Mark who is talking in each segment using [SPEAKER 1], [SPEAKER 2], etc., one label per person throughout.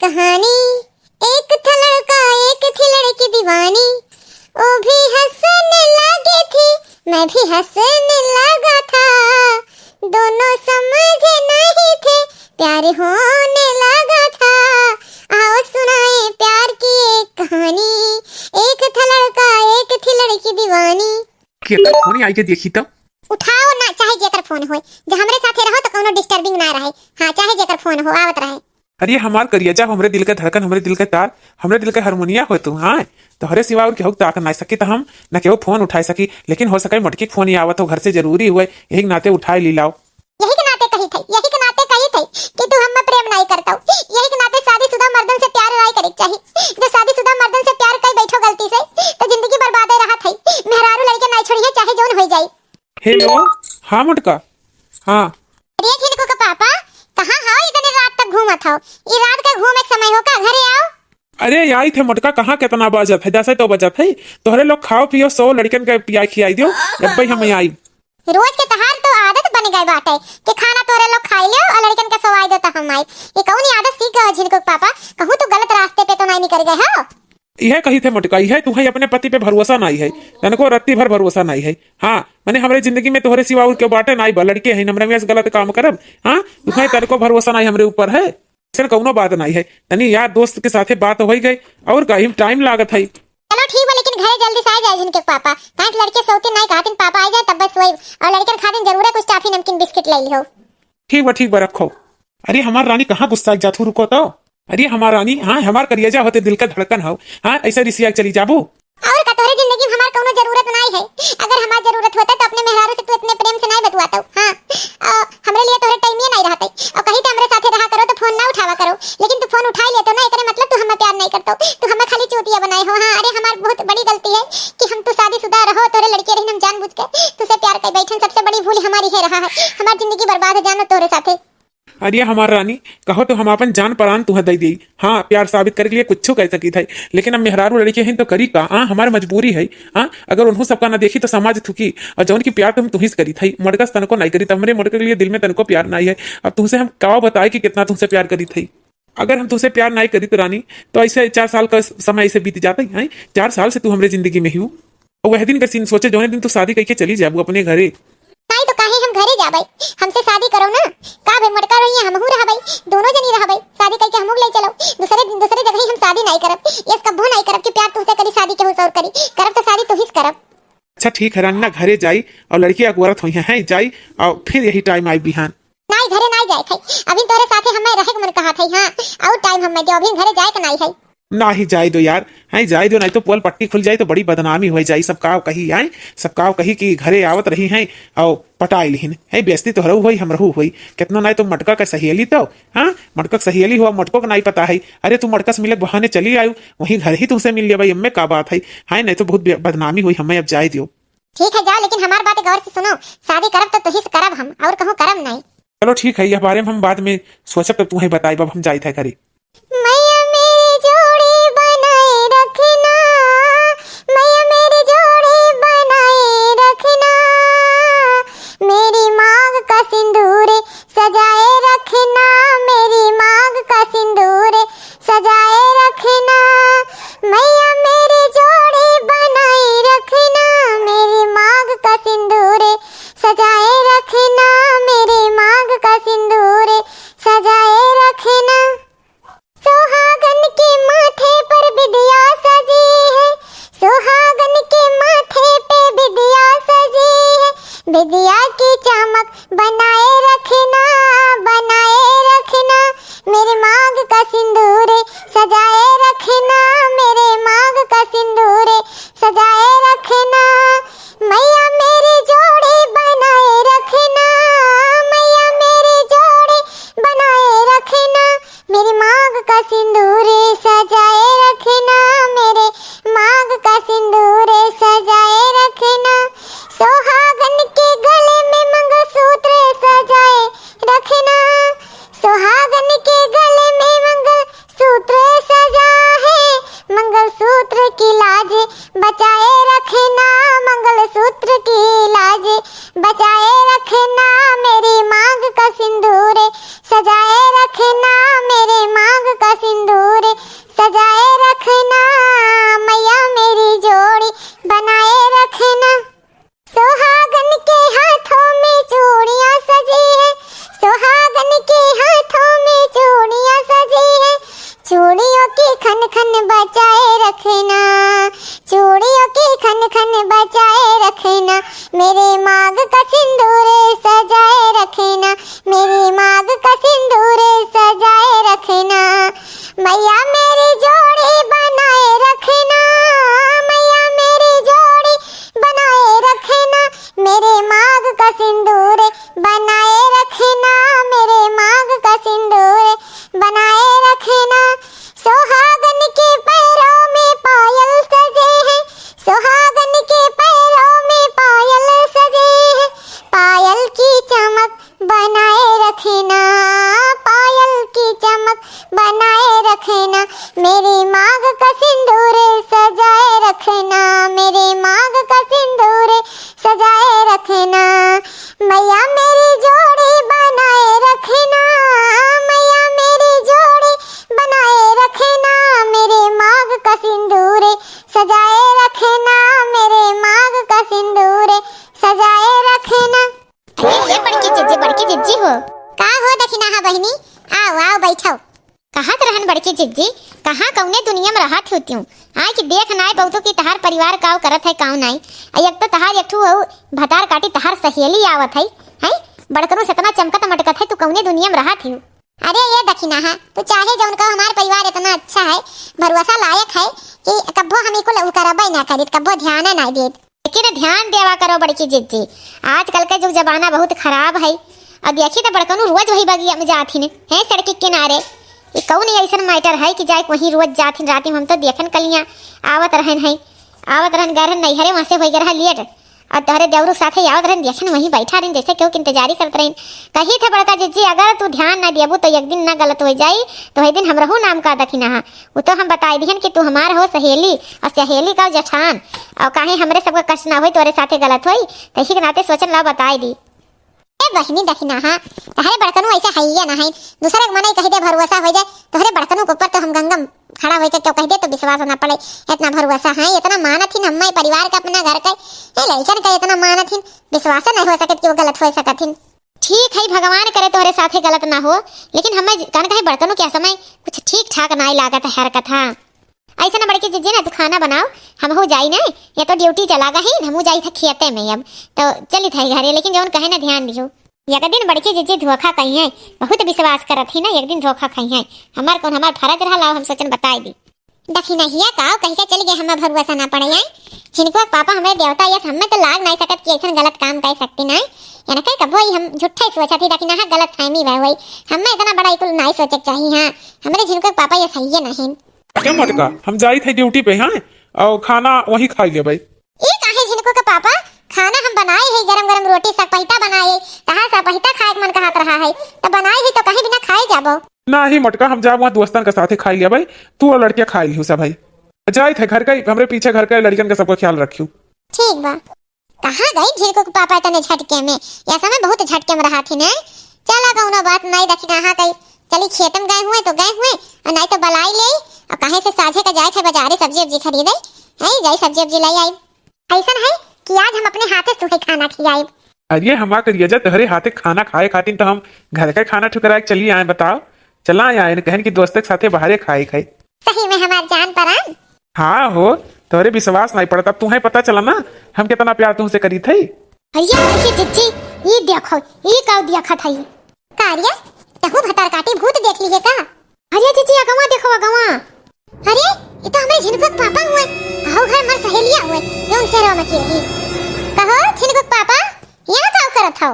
[SPEAKER 1] कहानी। एक था लड़का एक थी लड़की दीवानी, वो भी हंसने लगी थी मैं भी हंसने लगा था, दोनों समझे नहीं थे प्यार होने लगा था। आओ सुनाए प्यार की एक कहानी। एक था लड़का एक थी लड़की दीवानी।
[SPEAKER 2] केकर फोन आई के देखी तो
[SPEAKER 1] उठाओ ना, चाहे जेकर फोन होए, जो हमरे साथे रहो तो कोनो डिस्टर्बिंग ना रहे। हां चाहे जेकर फोन हो आवत रहे।
[SPEAKER 2] अरे हमार करियजा, हमरे दिल के धड़कन, हमरे दिल के तार, हमरे दिल के हारमोनिया हो तू। हाँ तोहरे सिवा और केहू ताक ना सकी तो हम न केहू फोन उठाई सकी, लेकिन हो सके मटकी फोन ही आवत हो घर से जरूरी हुए, यही नाते उठाई ली लाओ।
[SPEAKER 1] यही के नाते कही थई, यही के नाते कही थई कि तू हम में प्रेम नहीं करता। यही के नाते शादीशुदा मर्दन से प्यार नहीं करे चाहिए। जो शादीशुदा मर्दन से प्यार कर बैठो गलती से तो जिंदगी बर्बाद रहा थई। मेहरारू लड़के नहीं छोड़ी है चाहे जोन हो जाए।
[SPEAKER 2] हेलो हाँ मटका। हाँ
[SPEAKER 1] अरे जिनको का पापा कहां हो? इतनी रात तक घूमत हो? ये रात का घूमे के समय हो का? घरे आओ।
[SPEAKER 2] अरे आई थे मटका, कहाँ कितना बजत है? 10 तो बजत है। तोहरे लोग खाओ पियो 100 लड़कन के पिया खियाई दियो, जब भाई हम आई।
[SPEAKER 1] रोज के तहार तो आदत बन गई बाटे कि खाना तोरे लोग खाई लियो और लड़कन के सवाई दो तो हम आई। ये कौन आदत सीख गए जिनको पापा? कहूं तो गलत रास्ते पे तो नहीं निकल गए हो?
[SPEAKER 2] यह कही थे मटका, यह तुम्हें अपने पति पे भरोसा नहीं है, तनको रत्ती भर भरोसा नहीं है। हाँ मैंने हमारे जिंदगी में तोहरे सिवा और क्यों बाटे नहीं बा, लड़के है नमरे में गलत काम करब। हाँ तुम्हें तनको भरोसा नहीं हमरे ऊपर है, सिर कौनो बात नहीं है। तनी यार दोस्त के साथे बात हो गई और कहीं टाइम लागत है।
[SPEAKER 1] चलो ठीक है, लेकिन घरे जल्दी से आ जाए जिनके पापा, काहे लड़के सोते नहीं खातिन पापा आ जाए तब बस वही, और लड़कन खातिन जरूर है कुछ टॉफी नमकीन बिस्किट ले लियो।
[SPEAKER 2] ठीक बा रखो। अरे हमार रानी कहाँ गुस्सा जाथू, रुको तो। अरे हमार रानी, हाँ हमार करियजा होते दिल का धड़कन हो। हाँ ऐसा रिसिया चली जाबू
[SPEAKER 1] और का तोहरे जिंदगी में हमार कोनो जरूरत नहीं है। अगर हमार जरूरत होता तो अपने मेहरारू से तू इतने प्रेम से नहीं बतवाता। हां हमरे लिए तोहरे टाइम ही नहीं रहता और कहीं तो हमरे साथे रहा करो तो फोन ना उठावा करो, लेकिन तू फोन उठा ले तो ना एकरे मतलब तू हमें प्यार नहीं करता, तू हमें खाली चूतिया बनाए हो। हां अरे हमार बहुत बड़ी गलती है कि हम तो शादीशुदा रहो तोरे लड़के रही, हम जानबूझ के तुझसे प्यार कर बैठन, सबसे बड़ी भूल हमारी है रहा है। हमार जिंदगी बर्बाद हो जानो तोरे साथे।
[SPEAKER 2] अरे हमार रानी कहो तो हम अपन जान परान तुम्हें दे दी। हाँ प्यार साबित करे के लिए कुछ कर सकी थी, लेकिन अब मेहरारू लड़के हैं तो करी का। हाँ हमारी मजबूरी है। हाँ अगर उन्होंने सबका ना देखी तो समाज थुकी, और जौन की प्यार तुम तुहिस करी थी, मडकस तनको नहीं करी, तमरे मडके के लिए दिल में तनको प्यार नहीं है। अब तुमसे हम क्या बताए कि कितना तुमसे प्यार करी थी। अगर हम तुमसे प्यार नहीं करी तो रानी तो ऐसे 4 साल का समय ऐसे बीत जाता है। 4 साल से तू हमारे जिंदगी में ही हूँ, और वह दिन का सीन सोचे जौने दिन तू शादी करके चली जाबू अपने घरे।
[SPEAKER 1] नहीं तो काहे हम घरे जाबई, हमसे शादी करो ना। का भे मटका रही हमहू रहबई, दोनों जनी रहबई, शादी करके हमहू ले चलो। दूसरे जगह हम शादी नहीं करब, यस कबो नहीं करब कि प्यार तुझसे करी शादी के हुसौर करी, करब तो शादी तू ही करब।
[SPEAKER 2] अच्छा ठीक है रानी ना घरे जाई और लड़की अगवरत हुई है जाई, और फिर यही टाइम आई बिहान।
[SPEAKER 1] नहीं घरे नहीं जाए थई, अभी तोरे साथे हमें रहे के मन कहा थई। हां और टाइम हमें दे, अभी घरे जाए के नहीं है।
[SPEAKER 2] ना ही जाए दो यार, है जाए दो, नहीं तो पोल पट्टी खुल जाए तो बड़ी बदनामी हो जाए। सब काव कही है, सब काव कही कि घरे आवत रही है और पटाई लिहिन है, बेइज्जती तो रहू हुई हम रहू हुई कितना। नहीं तो मटका का सहेली तो हाँ मटका सहेली हुआ, मटको को नहीं पता है। अरे तू मटका से मिले बहाने चली आयु, वहीं घर ही तुमसे मिल लिया भाई, अम्मे का बात है। नहीं तो बहुत बदनामी हुई हमें, अब जाए दियो।
[SPEAKER 1] ठीक है जाओ, लेकिन हमारी बात गौर से सुनो, शादी करब तो तू ही करब हम, और कहूं करब नहीं।
[SPEAKER 2] चलो ठीक है, यह बारे में हम बाद में सोचब, तब तुम्हें बताई अब हम जाए थे घरे।
[SPEAKER 1] मैया मेरी जोड़ी बनाए रखना, मैया मेरी जोड़ी बनाए रखना, मेरी मांग का सिंदूर सजाए रखना, मेरी मांग का सिंदूर सजाए रखना, मैया मेरी जोड़ी बनाए रखना, मेरी मांग का सिंदूर सजाए रखना, मेरी मांग का सिंदूर सजाए रखना। सुहागन के माथे पर बिदिया सजी है, सुहागन के माथे पे बिदिया सजी है, बिदिया की चमक बनाए रखना, बनाए रखना, मेरे मांग का सिंदूर सजाए रखना, मेरे मांग का सिंदूर सजाए रखना, मैया मेरी जोड़ी बनाए रखना, मैया मेरी जोड़ी बनाए रखना, मेरी मांग का सिंदूर सजाए रखना, मेरे मांग का सिंदूर सजाए रखना, सुहागन के गले में मंगलसूत्र सजाए रखना, सुहागन के गले में मंगलसूत्र सजा है, मंगलसूत्र की लाज बचाए रखना, मंगलसूत्र की लाज बचाए रखना, मेरी मांग का सिंदूर सजाए रखना, मेरे मांग का सिंदूर सजाए रखना, मैया मेरी जोड़ी बनाए रखना। सुहागन के हाथों में चूड़ियां सजी है, सुहागन के हाथों में चूड़ियां सजी है, चूड़ियों की खन खन बचाए रखना, चूड़ियों की खन खन बचाए रखना। मेरे मांग का सिंदूर सजाए रखना, मेरी मांग का सिंदूर सजाए रखना। मैया मेरी जोड़ी बनाए रखना, मैया मेरी जोड़ी बनाए रखना। मेरे मांग का सिंदूर बनाए रखना, मेरे मांग का सिंदूर बनाए रखना। सुहागन के पैरों में पायल सजे हैं, सुहागन के पैरों में पायल सजे हैं, पायल की चमक बनाए रखना, पायल की चमक बनाए रखना। मेरी मांग का सिंदूर सजाए रखना, मेरी मांग का सिंदूर सजाए रखना। मैया मेरी जोड़ी बनाए रखना, मैया मेरी जोड़ी बनाए रखना। मेरे मांग का सिंदूर सजाए रखना, मेरे मांग का सिंदूर सजाए रखना।
[SPEAKER 3] ये बड़की जिज्जी हो।
[SPEAKER 1] का हो दखिना हा बहिनी, आओ आओ बैठो।
[SPEAKER 3] कहाँ रहन बड़की जिज्जी, कहाँ कौने दुनिया में रहत होती हूँ। आय कि देख नाय बहुतो की तहार परिवार काव करत है काव नाई। एक तो तहार एक ठू भतार काटी तहार सहेली आवत है, हैं बड़करू से इतना चमकत मटकत है, तू कौने दुनिया में रहत है।
[SPEAKER 1] अरे ये दखिना हा, तू चाहे जौन का हमार परिवार इतना अच्छा है, भरोसा लायक है कि कब्बो हम इको लऊ करबै ना करित, कब्बो ध्यान ना देत।
[SPEAKER 3] लेकिन ध्यान देवा करो बड़की जिज्जी, आजकल का जो जमाना बहुत खराब है। अब देखी तो बड़कनू रोज वही बगिया में जाथिन है सड़क के किनारे। ये कौन ऐसा मैटर है कि जाए वहीं रोज जाथिन राती। हम तो देखन कलियां आवत रहन है, आवत रहन गरहन नैहरे वहां से हो गया लेट, और तोहरे देवरू साथे आवत रहन देखन वहीं बैठा रहन जैसे क्यों इंतजारी करत रहन। कही थे बड़का जिज्जी अगर तू ध्यान ना देबू तो एक दिन ना गलत हो जाई, तो एक दिन हमरहू नाम का दखिना हा। वो तो हम बताई दिहन कि तू हमार हो सहेली, और सहेली का जठान, और काहे हमरे सबका कष्ट ना होई तोरे साथे गलत होई, तही के नाते सोचन ला बताई दी।
[SPEAKER 1] ए बहिनी दखिना हा, तहरे बड़कनू ऐसा हइया ना है, दूसरे के मने कही दे भरोसा हो जाए, तोहरे बड़कनू के ऊपर तो हम गंगम खड़ा होके क्यों कह दे तो विश्वास ना पड़े। इतना भरोसा है, इतना मानत हिन हम्मे परिवार का अपना घर का ए लड़कन का इतना मानत हिन, विश्वास नहीं हो सकत क्यों गलत हो सकत हिन।
[SPEAKER 3] ठीक है भगवान करे तोहरे साथे गलत ना हो, लेकिन हमें कन कहे बड़कनू क्या समय कुछ ठीक ठाक ना लागत है हरकत। हाँ ऐसा ना बड़की जिज्जी ना तू खाना बनाओ, हम हो जाई ना, ये तो ड्यूटी चला गई, हमू जाई था खेते में, अब तो चली था घरे। लेकिन जौन कहे ना ध्यान दियो, एक दिन बड़की जिज्जी धोखा कही है, बहुत विश्वास करत ही ना, एक दिन धोखा कही है। हमार कौन हमार फर्ज रहा लाओ हम सोचन बताई दी।
[SPEAKER 1] दखिना हिया का कही के चल गए, हमें भरोसा ना पड़े है। जिनको पापा हमें देवता यस हमें तो लाग नहीं सकत कि ऐसा गलत काम कर सकती ना, यानी कहीं कबो हम झूठे सोचा थी दखिना हा गलत फहमी वह वही हमें इतना बड़ा इकुल नहीं सोचे चाहिए। हाँ हमारे जिनको पापा ये सही है नहीं।
[SPEAKER 2] क्या मटका हम जाई थे ड्यूटी पे, हाँ और खाना वही खाई ले भाई।
[SPEAKER 1] ये काहे जिनको का पापा खाना हम बनाए है, गरम गरम रोटी सपहिता बनाए, कहाँ सपहिता खाए मन कहत रहा है, तो बनाए ही तो कहीं बिना खाए जाबो
[SPEAKER 2] ना ही मटका, हम जा वहाँ दोस्तन के साथे खाई लिया भाई, तू और लड़कियां खाई लियो सब भाई। जाई थे घर का हमरे पीछे घर का लड़कन का सबका ख्याल रखियो।
[SPEAKER 1] ठीक बा। कहाँ गई झिनको के पापा तने झटके में, या समय बहुत झटके में रहा थी ने। चला कौनो बात नहीं दखिना हा कहीं चली खेतम गए हुए तो गए हुए, और नहीं तो बलाई ले, और कहीं से साझे का जाए थे बाजारे सब्जी वब्जी खरीदे है, जाई सब्जी वब्जी लाई आई। ऐसा है कि आज हम अपने हाथ से तुम्हें खाना खिलाए।
[SPEAKER 2] अरे हमारा करिए जा तहरे हाथे खाना खाए खातिर तो हम घर का खाना ठुकरा के चली आए, बताओ चला आए कहन की दोस्त के साथे बाहरे खाए खाए।
[SPEAKER 1] सही में हमार जान परान।
[SPEAKER 2] हाँ हो तोरे विश्वास नहीं पड़ता, तुम्हें पता चला ना हम कितना प्यार तुमसे करी थी।
[SPEAKER 3] भैया देखिए जिज्जी, ये देखो ये का देखा था ये
[SPEAKER 1] कार्य तहु भतार काटी भूत देख लिए का।
[SPEAKER 3] अरे जिज्जी अगवा देखो अगवा।
[SPEAKER 1] अरे ये तो हमारे झिनकुक पापा हुए, आओ घर हमार सहेलियां हुए, ये उनसे रो मत रही। कहो झिनकुक पापा यहाँ का करत हो।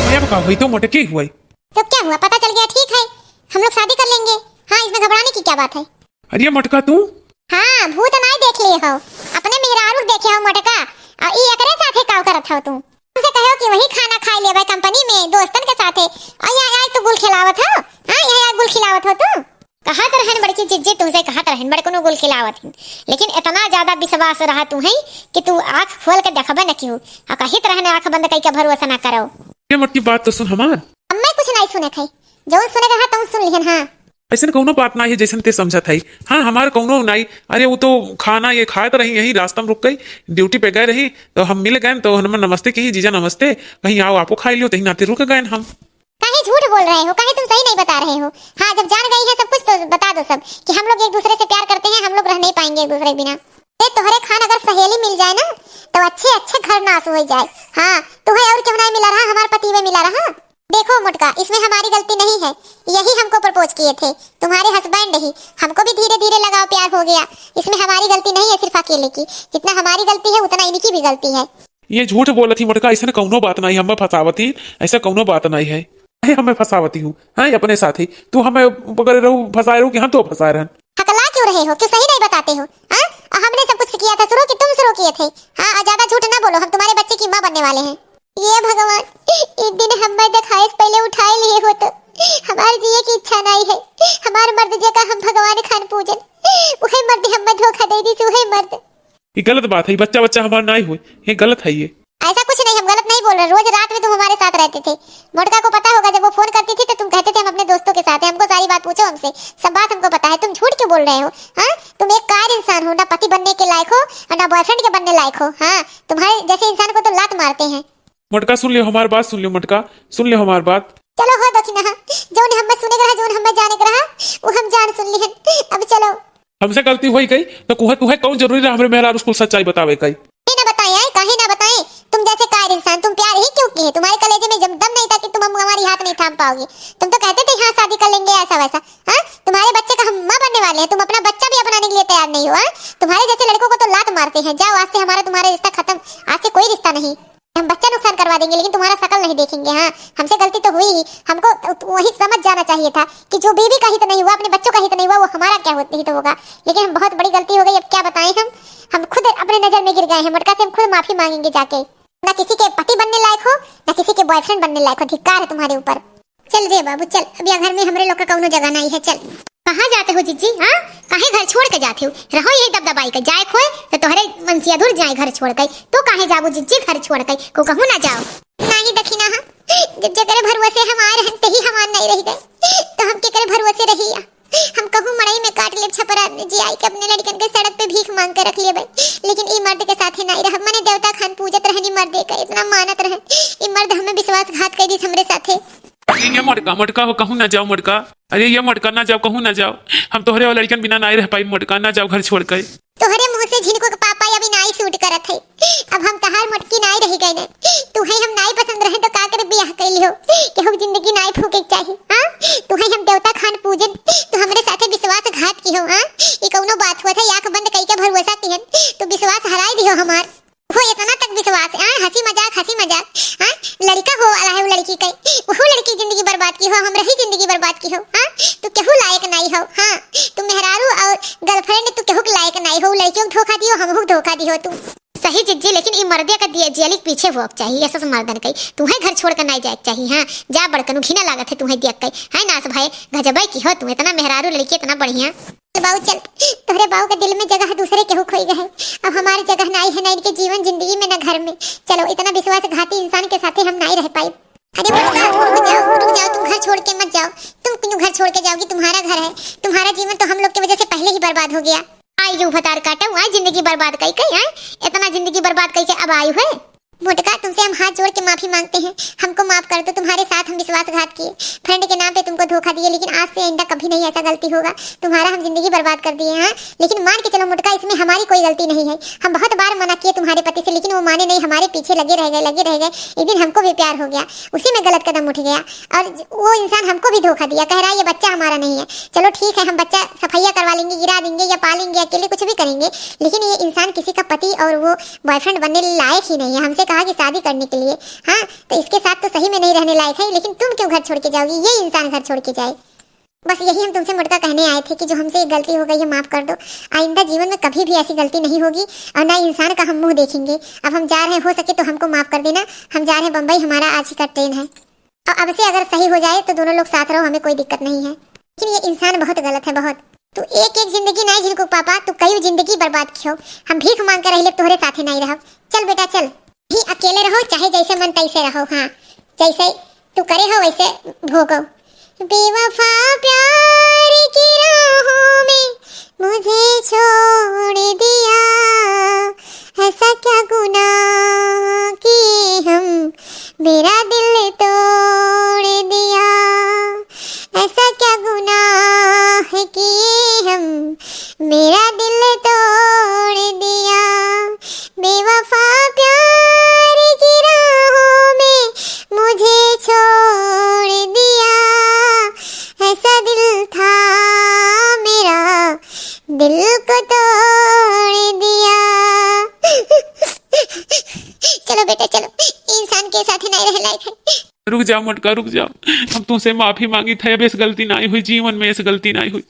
[SPEAKER 2] मैं बता हुई तो मोटकी हुई
[SPEAKER 1] तो क्या हुआ, पता चल गया ठीक है, हम लोग शादी कर लेंगे। हाँ इसमें घबराने की क्या बात है।
[SPEAKER 2] अरे मटका तू
[SPEAKER 1] हाँ भूत नहीं देख लिए हो, अपने मेहरारू देखे हो मटका, और ये एकरे साथे काव करत हो तू। तुमसे कहो कि वही खाना खाई लेबे कंपनी में दोस्तन के साथे, और यहाँ आए तो गुल खिलावत हो। हाँ यहाँ गुल खिलावत हो तू।
[SPEAKER 3] कहा तो रहन बड़की जिज्जी तुमसे कहा तो रहन बड़कनो गुल खिलावत हन, लेकिन इतना ज्यादा विश्वास रहा तू है कि तू आंख खोल के देखबे न क्यों, और कही तो रहन आंख बंद करके भरोसा ना करो।
[SPEAKER 2] ये मटकी बात तो सुन हमार।
[SPEAKER 1] मैं कुछ नहीं सुने थे, जो सुने रहा तुम सुन लिहन। हाँ
[SPEAKER 2] ऐसा कौनो बात ना है जैसे ते समझत है। हाँ हमारे कौनो नहीं। अरे वो तो खाना ये खाए तो रही यही रास्ता में रुक गई, ड्यूटी पे गए रही तो हम मिल गए तो हम नमस्ते कही, जीजा नमस्ते, कहीं आओ आपको खा लियो, तही नाते रुक गए हम।
[SPEAKER 1] काहे झूठ बोल रहे हो, काहे तुम सही नहीं बता रहे हो। हाँ जब जान गई है सब कुछ तो बता दो सब कि हम लोग एक दूसरे से प्यार करते हैं, हम लोग रह नहीं पाएंगे एक दूसरे के बिना। तोहरे खान अगर सहेली मिल जाए ना तो अच्छे अच्छे घर नाश हो जाए। हाँ तुम्हें और क्यों नहीं मिला रहा, हमारे पति में मिला रहा। देखो मुटका, इसमें हमारी गलती नहीं है, यही हमको प्रपोज किए थे तुम्हारे हस्बैंड ही, हमको भी धीरे धीरे लगाव प्यार हो गया। इसमें हमारी गलती नहीं है सिर्फ अकेले की, जितना हमारी गलती है उतना इनकी भी गलती है।
[SPEAKER 2] ये झूठ बोल थी मुटका, ऐसा कौनो बात नहीं, हमें फसावती ऐसा कौनो बात नहीं है। हमें फसावती हूँ हाँ अपने साथ ही, तू हमें पकड़े रहू फंसाए रहू कि हम तो फंसाए रहन।
[SPEAKER 1] हकला क्यों रहे हो, क्यों सही नहीं बताते हो। हाँ हमने सब कुछ किया था शुरू कि तुम शुरू किए थे। हाँ ज्यादा झूठ ना बोलो, हम तुम्हारे बच्चे की माँ बनने वाले हैं। ये भगवान, एक दिन हम दिखाए पहले उठाए लिए हो तो हमारे जिए की इच्छा नहीं है। हमारे मर्द जी का हम भगवान खान पूजन, वही मर्द हमें धोखा दे दी, वही मर्द।
[SPEAKER 2] ये गलत बात है, बच्चा बच्चा हमारा नहीं हुए, ये गलत है। ये
[SPEAKER 1] ऐसा कुछ नहीं, हम गलत नहीं बोल रहे। रोज रात में तुम हमारे साथ रहते थे। मोटका को पता होगा, जब वो फोन करती थी तो तुम कहते थे हम अपने दोस्तों के साथ हैं, हमको सारी बात पूछो हमसे, सब बात हमको पता है। तुम झूठ क्यों बोल रहे हो। हाँ तुम एक कार इंसान हो, ना पति बनने के लायक हो और ना बॉयफ्रेंड के बनने लायक हो। हाँ तुम्हारे जैसे इंसान को तो लात मारते हैं।
[SPEAKER 2] मटका सुन लियो हमारी बात, सुन लियो मटका, सुन लियो हमारी बात।
[SPEAKER 1] चलो हो दो कि ना, जोन हमें सुने रहा, जोन हमें जाने रहा, वो हम जान सुन लिहन। अब चलो,
[SPEAKER 2] हमसे गलती हुई गई तो कुहे कौन जरूरी है हमारे मेहरा उसको सच्चाई बतावे कई।
[SPEAKER 1] ना बताए काहे ना बताए, तुम जैसे कार इंसान तुम प्यार ही क्यों किए। तुम्हारे कलेजे में जब दम नहीं था कि तुम हमारी हाथ नहीं थाम पाओगे। तुम तो कहते थे हाँ शादी कर लेंगे ऐसा वैसा। हाँ तुम्हारे बच्चे का हम माँ बनने वाले हैं, तुम अपना बच्चा भी अपनाने के लिए तैयार नहीं हो। हाँ तुम्हारे जैसे लड़कों को तो लात मारते हैं। जाओ आज से हमारा तुम्हारा रिश्ता खत्म, आज से कोई रिश्ता नहीं। हम बच्चा नुकसान करवा देंगे लेकिन तुम्हारा शकल नहीं देखेंगे। हाँ हमसे गलती तो हुई ही, हमको वही समझ जाना चाहिए था कि जो बीवी का हित नहीं हुआ, अपने बच्चों का हित नहीं हुआ, वो हमारा क्या हित होगा। लेकिन हम बहुत बड़ी गलती हो गई, अब क्या बताएं। हम खुद अपने नजर में गिर गए हैं। मटका से हम खुद माफी मांगेंगे जाके। ना किसी के पति बनने लायक हो, ना किसी के बॉयफ्रेंड बनने लायक हो। धिक्कार है तुम्हारे ऊपर। चल रे बाबू चल, अब यहाँ घर में हमारे लोग का कौनो जगह नहीं है। चल कहाँ जाते हो जीजी। हाँ काहे घर छोड़ के जाते हो, रहो यही दबदबाई का। जाए खोए तो तोहरे मनसिया दूर जाए घर छोड़ के, तो काहे जाबू जीजी घर छोड़ के, को कहूँ ना जाओ। नहीं दखिना हाँ, जब जगह भरोसे हम आए रहते ही हमार नहीं रह गए तो हम के करे भरोसे रही। हम कहूँ मड़ई में काट ले छपरा जी आई के अपने लड़कन के सड़क पे भीख मांग के रख लिए भाई, लेकिन ई मर्द के साथे नहीं रह। मने देवता खान पूजत रहनी मर्दे का, इतना मानत रहे। ई मर्द हमें विश्वासघात कर दी हमरे साथे।
[SPEAKER 2] ये मटका मटका हो कहूँ ना जाओ मटका, अरे ये मटका ना जाओ, कहूँ ना जाओ, हम तोहरे और लड़कन बिना नहीं रह पाई। मटका ना जाओ घर छोड़ कर।
[SPEAKER 1] तोहरे मुंह से झिनको के पापा अभी नाई सूट करत है। अब हम तहार मटकी नाई रह गए ना, तुहे हम नाई पसंद रहे तो का करे बियाह कैली हो कि हम जिंदगी नाई फूके चाहिए। हां तुहे हम देवता खान पूजन तो हमरे साथे विश्वासघात की हो। हां ये कौनो बात हुआ था, आंख बंद कई के भरोसा किहन तो विश्वास हराई दियो हमार। हो इतना तक विश्वास है। हंसी मजाक। हां लड़का हो रहा है वो लड़की के, वो लड़की जिंदगी बर्बाद की हो, हम रही जिंदगी बर्बाद की हो। हां तू केहू लायक नहीं हो। हां तू मेहरारू और गर्लफ्रेंड तू केहू लायक नहीं हो। लड़कियों को धोखा दियो, हमहू धोखा दियो तू। सही जिज्जी, लेकिन ई मर्दे का दिए जेली के पीछे हो चाहिए। ऐसा मर्दन कई तुम्हें घर छोड़ कर नहीं जाए चाहिए। हां जा बड़कनु घिना लागत है तुम्हें देख कई। है नास भाई गजबई की हो तुम, इतना मेहरारू लड़की इतना बढ़िया। बाबू चल, तोहरे बाबू के दिल में जगह दूसरे केहू खोई गए, अब हमारी जगह नहीं है, ना इनके जीवन जिंदगी में, ना घर में। चलो इतना विश्वासघाती इंसान के साथ हम नहीं रह पाए। अरे रुक जाओ, तुम घर छोड़ के मत जाओ। तुम क्यों घर छोड़ के जाओगी, तुम्हारा घर है। तुम्हारा जीवन तो हम लोग की वजह से पहले ही बर्बाद हो गया। आई जो भतार काटा वहाँ जिंदगी बर्बाद कई है, इतना जिंदगी बर्बाद कई के अब आई है। मोटका तुमसे हम हाथ जोड़ के माफी मांगते हैं, हमको माफ कर दो। तुम्हारे साथ हम विश्वासघात किए, फ्रेंड के नाम पे तुमको धोखा दिए, लेकिन आज से आइंदा कभी नहीं ऐसा गलती होगा। तुम्हारा हम जिंदगी बर्बाद कर दिए हैं। लेकिन मान के चलो मोटका, इसमें हमारी कोई गलती नहीं है। हम बहुत बार मना किए तुम्हारे पति से, लेकिन वो माने नहीं, हमारे पीछे लगे रह गए। एक दिन हमको भी प्यार हो गया, उसी में गलत कदम उठ गया और वो इंसान हमको भी धोखा दिया। कह रहा है ये बच्चा हमारा नहीं है। चलो ठीक है, हम बच्चा सफाइया करवा लेंगे, गिरा देंगे या पालेंगे, अकेले कुछ भी करेंगे, लेकिन ये इंसान किसी का पति और वो बॉयफ्रेंड बनने लायक ही नहीं है। हमसे कहा कि शादी करने के लिए। हाँ तो इसके साथ तो सही में नहीं रहने लायक है, लेकिन तुम क्यों घर छोड़ के जाओगी, ये इंसान घर छोड़ के जाए। बस यही हम तुमसे मुड़का कहने आए थे कि जो हमसे एक गलती हो गई है माफ कर दो। आइंदा जीवन में कभी भी ऐसी गलती नहीं होगी और ना इंसान का हम मुंह देखेंगे। अब हम जा रहे हैं, हो सके तो हमको माफ कर देना। हम जा रहे हैं बम्बई, हमारा आज ही का ट्रेन है और अब से अगर सही हो जाए तो दोनों लोग साथ रहो, हमें कोई दिक्कत नहीं है। लेकिन ये इंसान बहुत गलत है, बहुत। तू एक जिंदगी नहीं जिनको पापा, तू कई जिंदगी बर्बाद कियो। हम भीख मांग कर रहे तोहरे साथे नहीं रहो। चल बेटा चल, भी अकेले रहो, चाहे जैसे मन तैसे रहो। हाँ जैसे तू करे हो वैसे भोगो। बेवफा प्यार की राहों में मुझे छोड़ दिया, ऐसा क्या गुनाह किए हम, मेरा दिल तोड़ दिया, ऐसा क्या गुनाह किए हम, मेरा दिल तोड़ दिया, बेवफा प्यार की राहों में मुझे छोड़ दिया, ऐसा दिल था मेरा, दिल को तोड़ दिया। चलो बेटा चलो, इंसान के साथ नहीं रह लायक है।
[SPEAKER 2] रुक जाओ मटका, रुक जाओ। हम तुमसे माफी मांगी था, अब ऐसी गलती ना हुई, जीवन में ऐसी गलती ना हुई,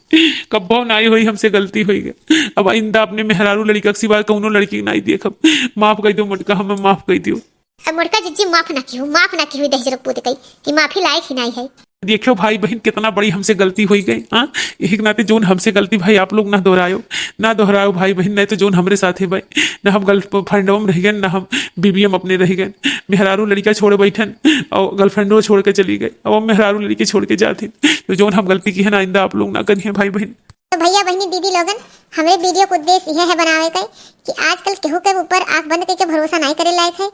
[SPEAKER 2] कब्बो ना हुई, हमसे गलती हुई गई। अब आइंदा अपने मेहरारू लड़का के सिवा कौनो लड़की नहीं देखब। माफ कर दो मटका, हमें माफ कर दियो।
[SPEAKER 3] अब मुड़का जिज्जी माफ ना की हुई दहजरक पूत कई कि माफी लायक ही नहीं है।
[SPEAKER 2] देखो भाई बहन कितना बड़ी हमसे गलती हुई गई। हाँ, यही के नाते जोन हमसे गलती भाई आप लोग ना दोहरायो भाई बहन, नहीं तो जोन हमरे साथ है भाई, ना हम गर्लफ्रेंडों में रह गए, ना हम बीबीएम अपने रह गए। मेहरारू लड़का छोड़ बैठन और गर्लफ्रेंडो छोड़ के चली गई, और मेहरारू लड़की छोड़ के जाती। तो जोन हम गलती की है ना, आइंदा आप लोग ना करिए भाई बहन।
[SPEAKER 1] तो भैया बहनी दीदी लोगन, हमारे वीडियो का उद्देश्य यह है बनावे का कि आजकल केहू के ऊपर आंख बंद करके भरोसा नहीं करे लायक है।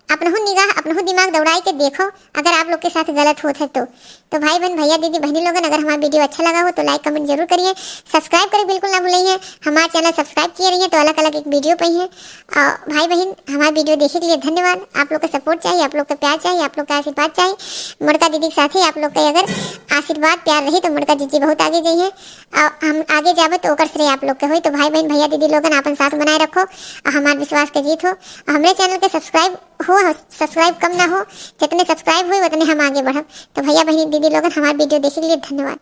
[SPEAKER 1] अपनहु निगाह अपनहु दिमाग दौड़ाई के देखो, अगर आप लोग के साथ गलत होता है तो भाई बहन भैया दीदी बहनी लोगन, अगर हमारा वीडियो अच्छा लगा हो तो लाइक कमेंट जरूर करिए, सब्सक्राइब करें बिल्कुल ना भूलिए। हमारा चैनल सब्सक्राइब किए रहिए तो अलग अलग एक वीडियो पे है। भाई बहन हमारा वीडियो देखने के लिए धन्यवाद। आप लोग का सपोर्ट चाहिए, आप लोग का प्यार चाहिए, आप लोग का आशीर्वाद चाहिए। मुड़का दीदी के साथ ही आप लोग का अगर आशीर्वाद प्यार रही तो मुड़का जीजी बहुत आगे जाइए, हम आगे जाबे तो ओकर श्रेय आप लोग के होई। तो भाई बहन भैया दीदी लोगन अपन साथ बनाए रखो और हमारे विश्वास के जीत हो। हमारे चैनल के सब्सक्राइब कम ना हो, जितने सब्सक्राइब हुए उतने हम आगे बढ़ब। तो भैया बहनी दीदी लोगन हमारे वीडियो देखने के लिए धन्यवाद।